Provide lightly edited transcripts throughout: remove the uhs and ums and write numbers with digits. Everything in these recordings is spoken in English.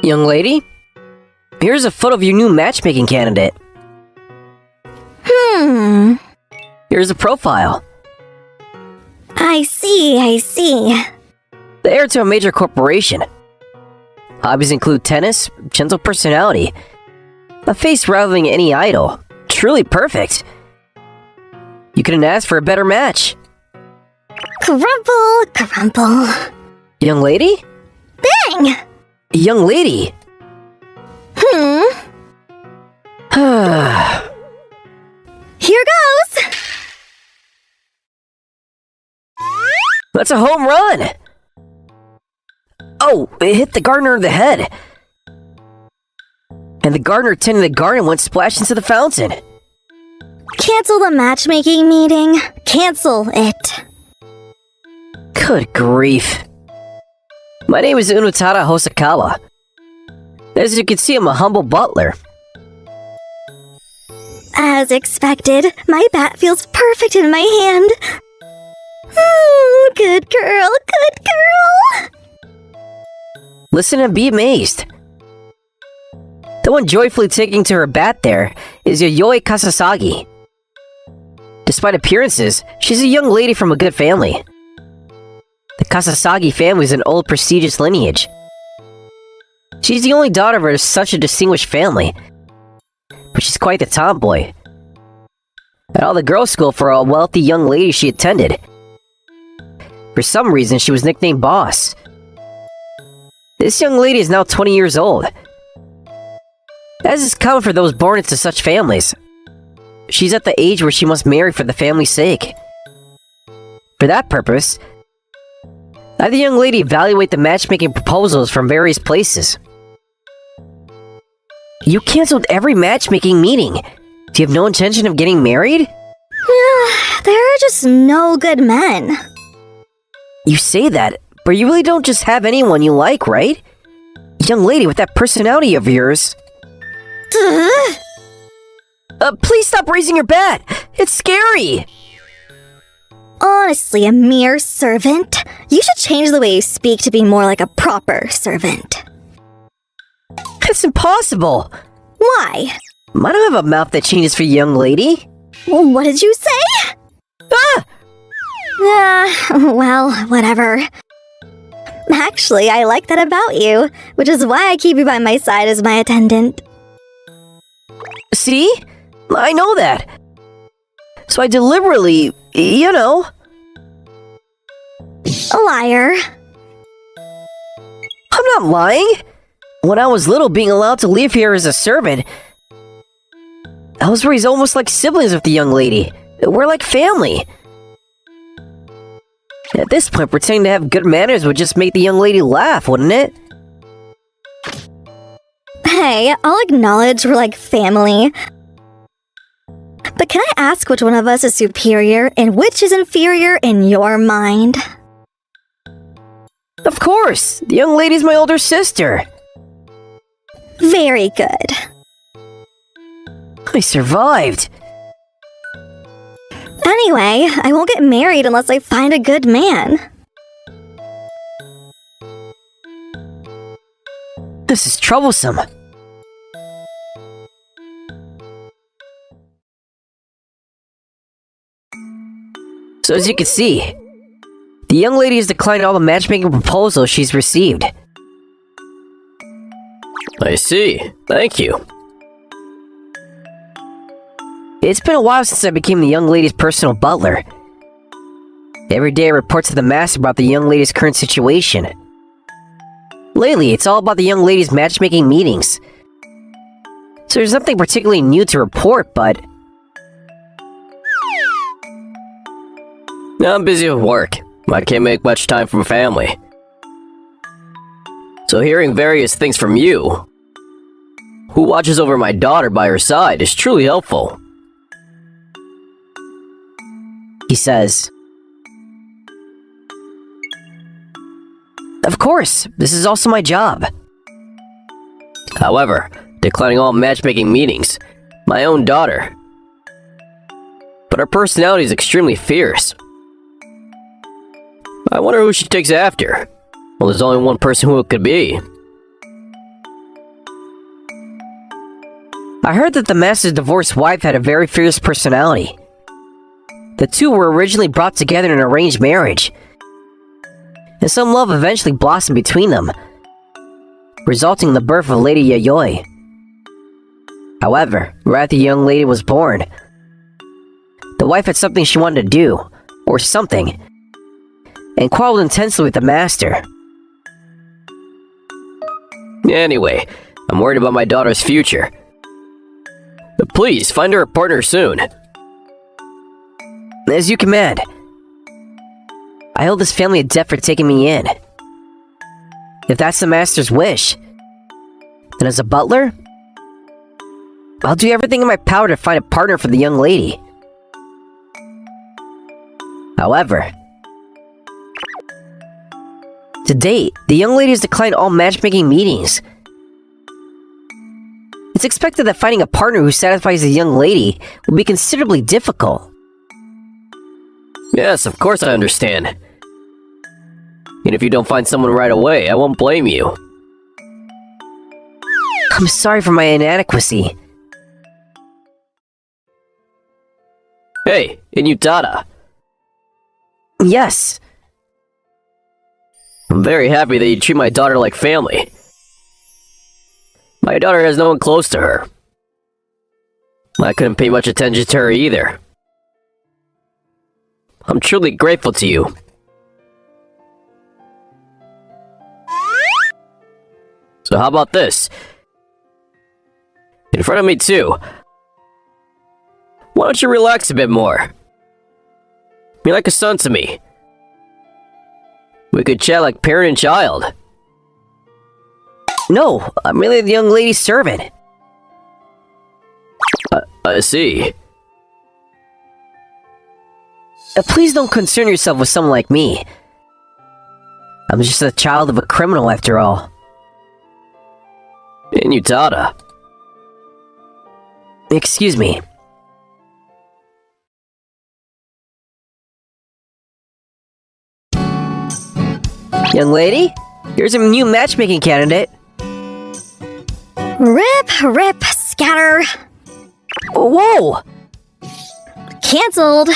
Young lady, here's a photo of your new matchmaking candidate. Here's a profile. I see. The heir to a major corporation. Hobbies include tennis, gentle personality, a face rivaling any idol. Truly perfect. You couldn't ask for a better match. Crumple. Young lady? Bang! Young lady! Here goes! That's a home run! Oh, it hit the gardener in the head. And the gardener tending the garden went splash into the fountain. Cancel the matchmaking meeting. Cancel it. Good grief. My name is Unutada Hosokawa. As you can see, I'm a humble butler. As expected, my bat feels perfect in my hand. Good girl. Listen and be amazed. The one joyfully taking to her bat there is Yayoi Kasasagi. Despite appearances, she's a young lady from a good family. The Kasasagi family is an old, prestigious lineage. She's the only daughter of such a distinguished family, but she's quite the tomboy. At all the girls' school for a wealthy young lady she attended. For some reason, she was nicknamed Boss. This young lady is now 20 years old. As is common for those born into such families, she's at the age where she must marry for the family's sake. For that purpose, I had the young lady evaluate the matchmaking proposals from various places. You canceled every matchmaking meeting. Do you have no intention of getting married? There are just no good men. You say that, but you really don't just have anyone you like, right? Young lady with that personality of yours. Please stop raising your bat! It's scary! Honestly, a mere servant. You should change the way you speak to be more like a proper servant. That's impossible! Why? I don't have a mouth that changes for young lady. What did you say? Well, whatever. Actually, I like that about you, which is why I keep you by my side as my attendant. See? I know that. So I deliberately, A liar. I'm not lying. When I was little, being allowed to live here as a servant, I was raised almost like siblings with the young lady. We're like family. At this point, pretending to have good manners would just make the young lady laugh, wouldn't it? Hey, I'll acknowledge we're like family. But can I ask which one of us is superior and which is inferior in your mind? Of course! The young lady's my older sister. Very good. I survived. Anyway, I won't get married unless I find a good man. This is troublesome. So as you can see, the young lady has declined all the matchmaking proposals she's received. I see. Thank you. It's been a while since I became the young lady's personal butler. Every day I report to the master about the young lady's current situation. Lately, it's all about the young lady's matchmaking meetings. So there's nothing particularly new to report, but... I'm busy with work. I can't make much time for family. So hearing various things from you, who watches over my daughter by her side, is truly helpful. He says, Of course, this is also my job. However, declining all matchmaking meetings, my own daughter. But her personality is extremely fierce. I wonder who she takes after. Well, there's only one person who it could be. I heard that the master's divorced wife had a very fierce personality. The two were originally brought together in an arranged marriage, and some love eventually blossomed between them, resulting in the birth of Lady Yayoi. However, right after the young lady was born, the wife had something she wanted to do, or something, and quarreled intensely with the master. Anyway, I'm worried about my daughter's future. Please, find her a partner soon. As you command. I owe this family a debt for taking me in. If that's the master's wish, then as a butler, I'll do everything in my power to find a partner for the young lady. However, to date, the young lady has declined all matchmaking meetings. It's expected that finding a partner who satisfies the young lady will be considerably difficult. Yes, of course I understand. And if you don't find someone right away, I won't blame you. I'm sorry for my inadequacy. Hey, Inutada. Yes. I'm very happy that you treat my daughter like family. My daughter has no one close to her. I couldn't pay much attention to her either. I'm truly grateful to you. So how about this? In front of me too. Why don't you relax a bit more? Be like a son to me. We could chat like parent and child. No, I'm really the young lady's servant. I see. Please don't concern yourself with someone like me. I'm just a child of a criminal after all. Inutada. Excuse me. Young lady, here's a new matchmaking candidate. Rip, scatter. Whoa! Cancelled.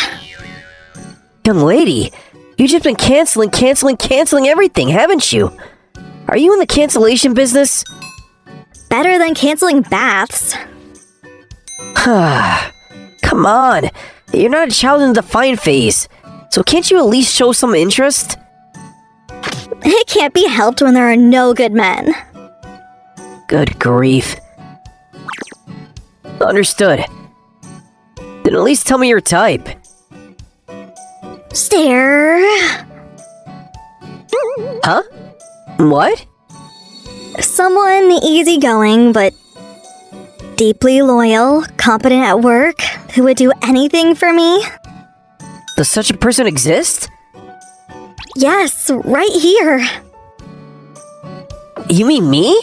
Young lady, you've just been canceling everything, haven't you? Are you in the cancellation business? Better than canceling baths. Come on, you're not a child in the defiant phase, so can't you at least show some interest? It can't be helped when there are no good men. Good grief. Understood. Then at least tell me your type. Stare. Huh? What? Someone easygoing, but deeply loyal, competent at work, who would do anything for me. Does such a person exist? Yes, right here. You mean me?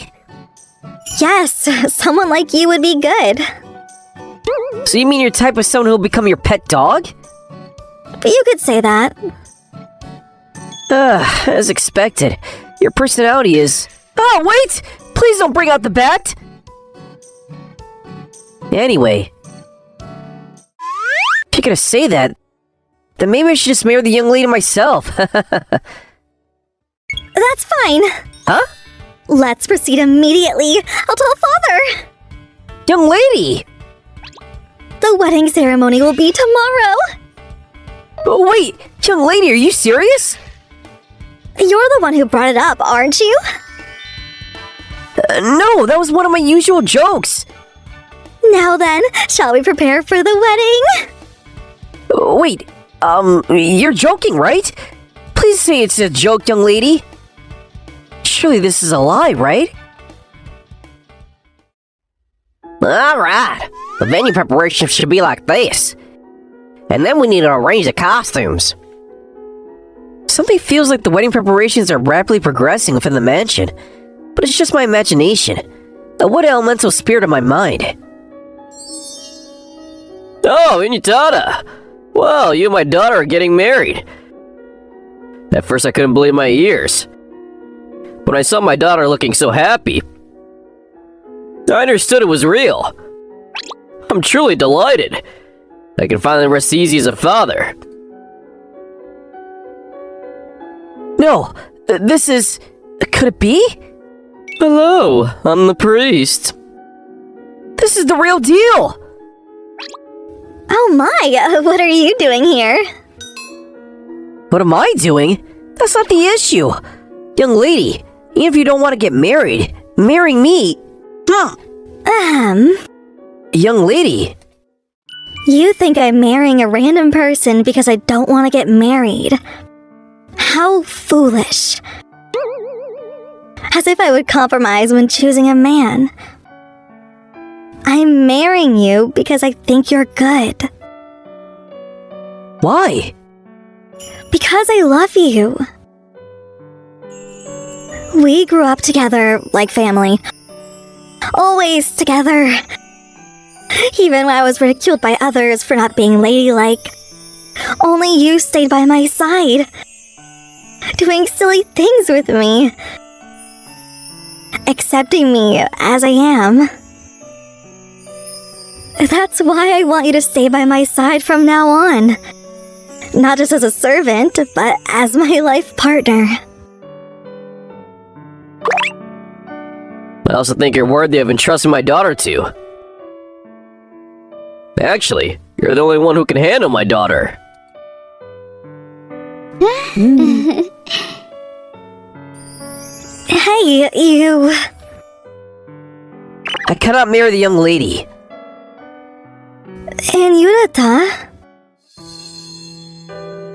Yes, someone like you would be good. So you mean your type of someone who will become your pet dog? You could say that. As expected. Your personality is... Oh, wait! Please don't bring out the bat! Anyway... If you're gonna say that, then maybe I should just marry the young lady myself. That's fine. Huh? Let's proceed immediately. I'll tell Father. Young lady! The wedding ceremony will be tomorrow. Oh, wait! Young lady, are you serious? You're the one who brought it up, aren't you? No, that was one of my usual jokes. Now then, shall we prepare for the wedding? Wait, you're joking, right? Please say it's a joke, young lady. Surely this is a lie, right? Alright, the venue preparation should be like this. And then we need to arrange the costumes. Something feels like the wedding preparations are rapidly progressing within the mansion, but it's just my imagination. What elemental spirit of my mind? Oh, Inutada! Well, you and my daughter are getting married. At first I couldn't believe my ears. When I saw my daughter looking so happy, I understood it was real. I'm truly delighted. I can finally rest easy as a father. No, this is... Could it be? Hello, I'm the priest. This is the real deal! Oh my, what are you doing here? What am I doing? That's not the issue. Young lady, even if you don't want to get married, marrying me... Young lady... You think I'm marrying a random person because I don't want to get married. How foolish. As if I would compromise when choosing a man. I'm marrying you because I think you're good. Why? Because I love you. We grew up together like family. Always together. Even when I was ridiculed by others for not being ladylike. Only you stayed by my side. Doing silly things with me. Accepting me as I am. That's why I want you to stay by my side from now on. Not just as a servant, but as my life partner. I also think you're worthy of entrusting my daughter to. Actually, you're the only one who can handle my daughter. Hey, you... I cannot marry the young lady. And Yurata?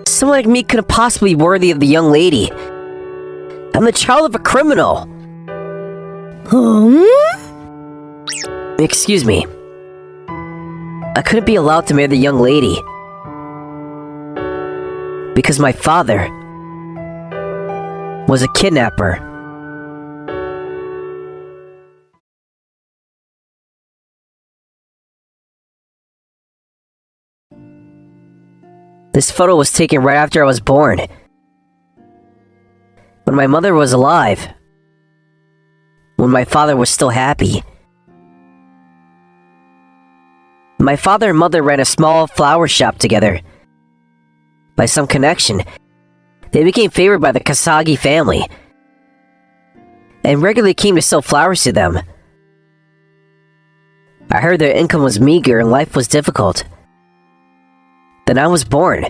Someone like me couldn't possibly be worthy of the young lady. I'm the child of a criminal. Excuse me. I couldn't be allowed to marry the young lady. Because my father was a kidnapper. This photo was taken right after I was born. When my mother was alive. When my father was still happy. My father and mother ran a small flower shop together. By some connection, they became favored by the Kasagi family, and regularly came to sell flowers to them. I heard their income was meager and life was difficult. Then I was born,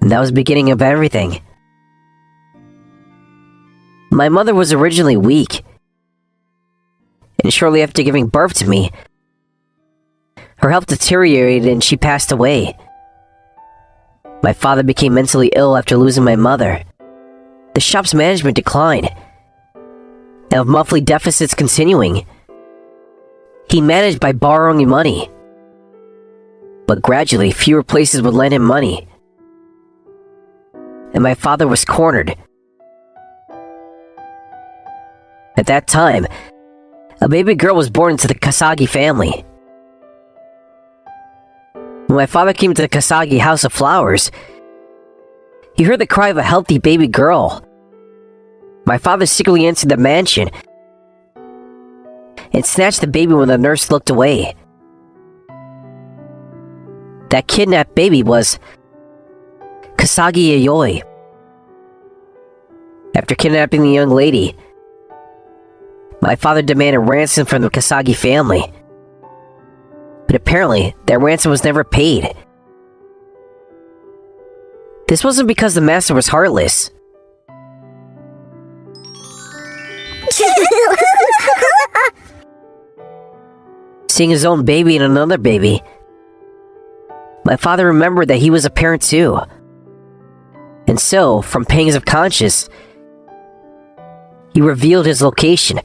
and that was the beginning of everything. My mother was originally weak, and shortly after giving birth to me, her health deteriorated and she passed away. My father became mentally ill after losing my mother. The shop's management declined, and with monthly deficits continuing, he managed by borrowing money. But gradually, fewer places would lend him money, and my father was cornered. At that time, a baby girl was born into the Kasagi family. When my father came to the Kasagi House of Flowers, he heard the cry of a healthy baby girl. My father secretly entered the mansion and snatched the baby when the nurse looked away. That kidnapped baby was Kasagi Yayoi. After kidnapping the young lady, my father demanded ransom from the Kasagi family. But apparently, that ransom was never paid. This wasn't because the master was heartless. Seeing his own baby and another baby, my father remembered that he was a parent too. And so, from pangs of conscience, he revealed his location,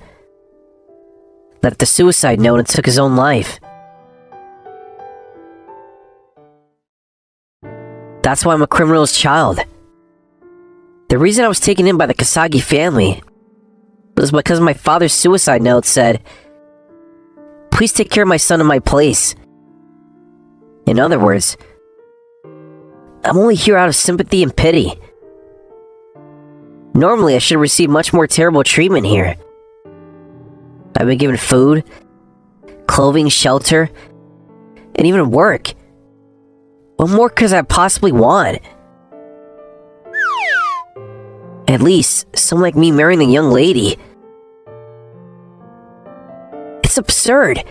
left a suicide note, and took his own life. That's why I'm a criminal's child. The reason I was taken in by the Kasagi family was because my father's suicide note said, "Please take care of my son in my place." In other words, I'm only here out of sympathy and pity. Normally, I should receive much more terrible treatment here. I've been given food, clothing, shelter, and even work. What more could I possibly want? At least, someone like me marrying a young lady. It's absurd.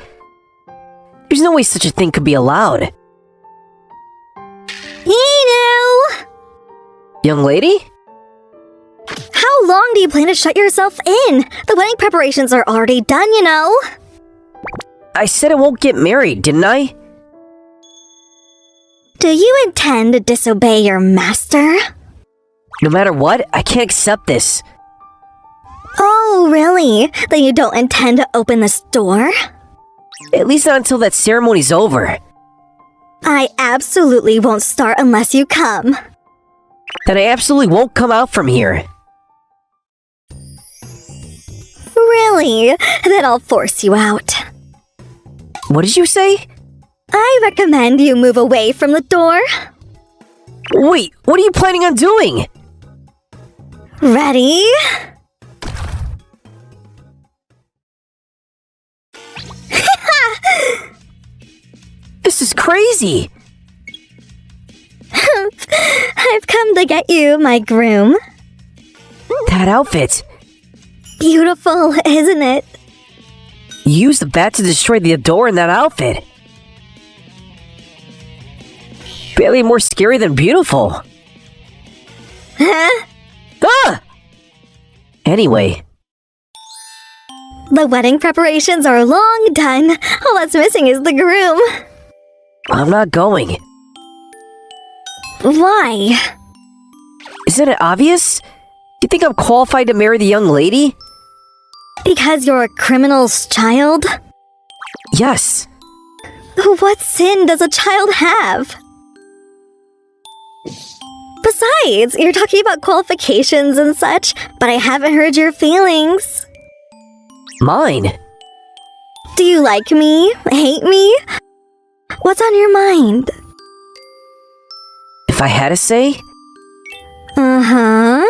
There's no way such a thing could be allowed. Hino! Young lady? How long do you plan to shut yourself in? The wedding preparations are already done, you know. I said I won't get married, didn't I? Do you intend to disobey your master? No matter what, I can't accept this. Oh, really? Then you don't intend to open this door? At least not until that ceremony's over. I absolutely won't start unless you come. Then I absolutely won't come out from here. Really? Then I'll force you out. What did you say? I recommend you move away from the door. Wait, what are you planning on doing? Ready? This is crazy. I've come to get you, my groom. That outfit. Beautiful, isn't it? You used the bat to destroy the door in that outfit. Barely more scary than beautiful. Huh? Ah! Anyway, The wedding preparations are long done. All that's missing is the groom. I'm not going. Why? Isn't it obvious? Do you think I'm qualified to marry the young lady? Because you're a criminal's child? Yes. What sin does a child have? Besides, you're talking about qualifications and such, but I haven't heard your feelings. Mine? Do you like me? Hate me? What's on your mind? If I had to say, Uh-huh.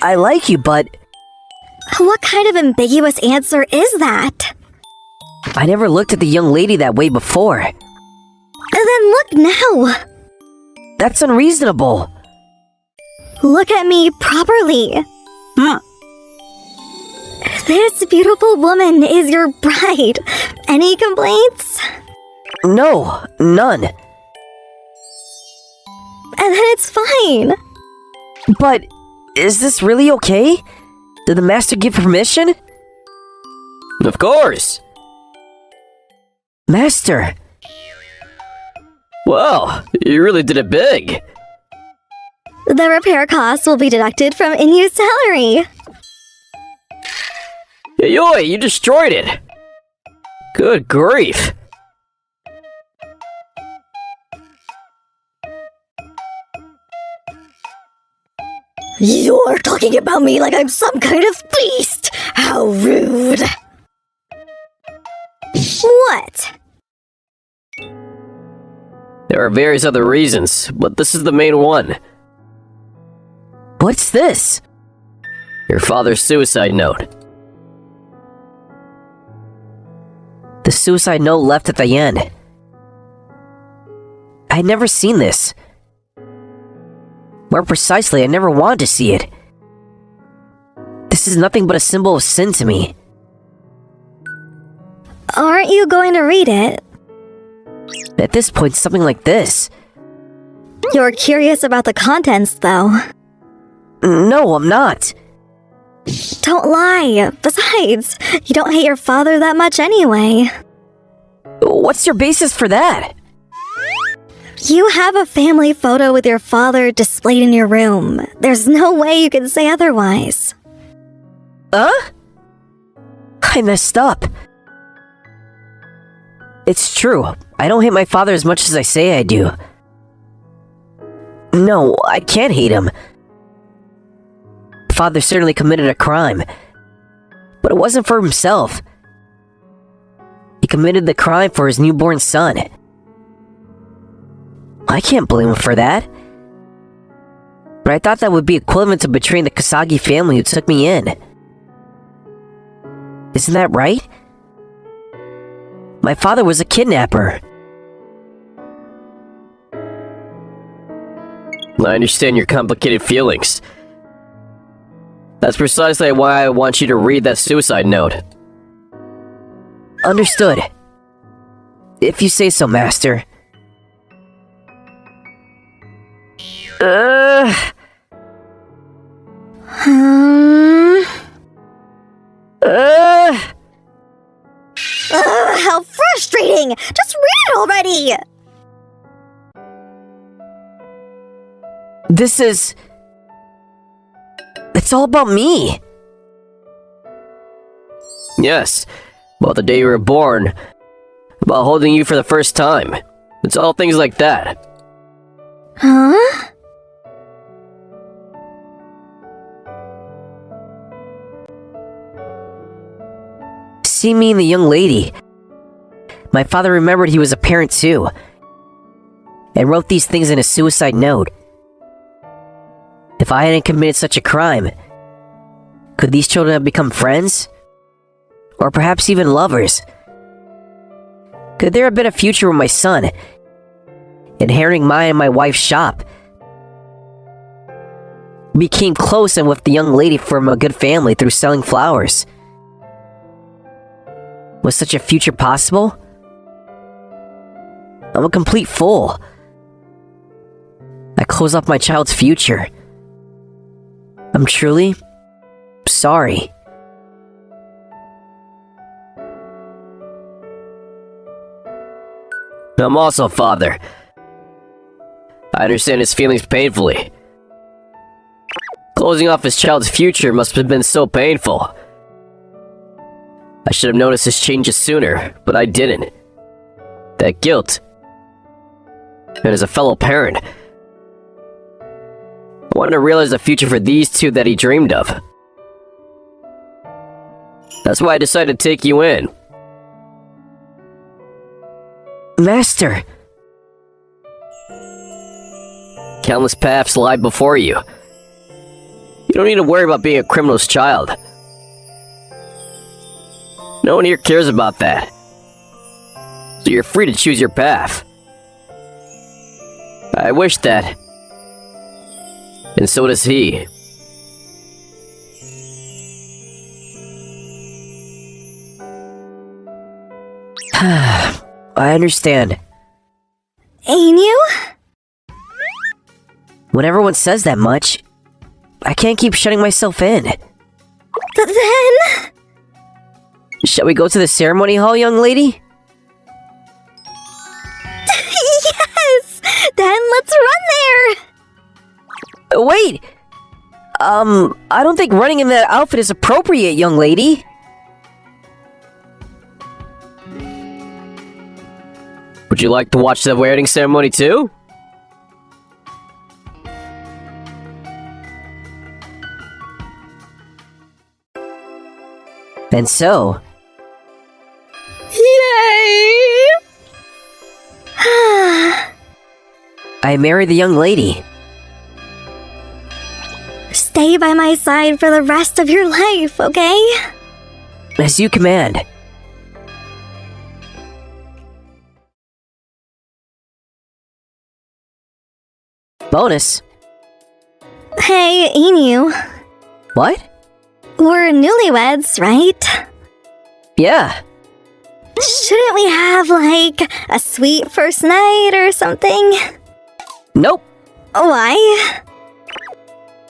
I like you, but What kind of ambiguous answer is that? I never looked at the young lady that way before. Then look now. That's unreasonable. Look at me properly. Hmm. This beautiful woman is your bride. Any complaints? No, none. And then it's fine. But is this really okay? Did the master give permission? Of course. Master, Wow, you really did it big. The repair costs will be deducted from in-use salary. Yoi, you destroyed it. Good grief. You're talking about me like I'm some kind of beast. How rude. What? There are various other reasons, but this is the main one. what's this? Your father's suicide note. The suicide note left at the end. I had never seen this. More precisely, I never wanted to see it. This is nothing but a symbol of sin to me. Aren't you going to read it? At this point, something like this. You're curious about the contents, though. No, I'm not. Don't lie. Besides, you don't hate your father that much anyway. What's your basis for that? You have a family photo with your father displayed in your room. There's no way you can say otherwise. Huh? I messed up. It's true. I don't hate my father as much as I say I do. No, I can't hate him. Father certainly committed a crime. But it wasn't for himself. He committed the crime for his newborn son. I can't blame him for that. But I thought that would be equivalent to betraying the Kasagi family who took me in. Isn't that right? My father was a kidnapper. I understand your complicated feelings. That's precisely why I want you to read that suicide note. Understood. If you say so, Master. How frustrating! Just read it already! It's all about me. Yes, about the day you were born. About holding you for the first time. It's all things like that. Huh? See me and the young lady. My father remembered he was a parent too, and wrote these things in a suicide note. If I hadn't committed such a crime, could these children have become friends? Or perhaps even lovers? Could there have been a future with my son, inheriting mine and my wife's shop? We became close and with the young lady from a good family through selling flowers. Was such a future possible? I'm a complete fool. I close off my child's future. I'm truly sorry. I'm also a father. I understand his feelings painfully. Closing off his child's future must have been so painful. I should have noticed his changes sooner, but I didn't. That guilt. And as a fellow parent, I wanted to realize the future for these two that he dreamed of. That's why I decided to take you in. Master! Countless paths lie before you. You don't need to worry about being a criminal's child. No one here cares about that. So you're free to choose your path. I wish that. And so does he. I understand. Anu? When everyone says that much, I can't keep shutting myself in. But then... Shall we go to the ceremony hall, young lady? Yes! Then let's run there! Wait! I don't think running in that outfit is appropriate, young lady. Would you like to watch the wedding ceremony too? And so... Yay! I married the young lady. Stay by my side for the rest of your life, okay? As you command. Bonus. Hey, Inu. What? We're newlyweds, right? Yeah. Shouldn't we have, like, a sweet first night or something? Nope. Why?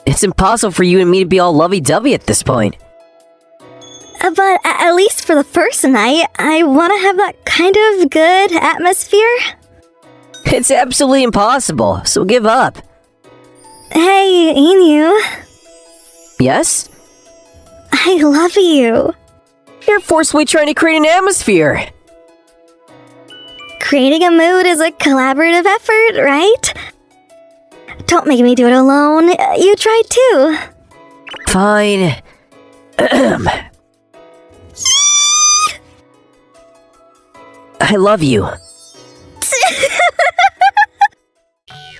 It's impossible for you and me to be all lovey-dovey at this point. But at least for the first night, I want to have that kind of good atmosphere. It's absolutely impossible, so give up. Hey, Inu. Yes? I love you. You're forcefully trying to create an atmosphere. Creating a mood is a collaborative effort, right? Don't make me do it alone. You try too. Fine. I love you.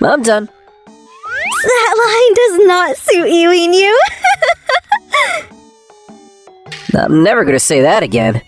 I'm done. That line does not suit you, Inu. I'm never gonna say that again.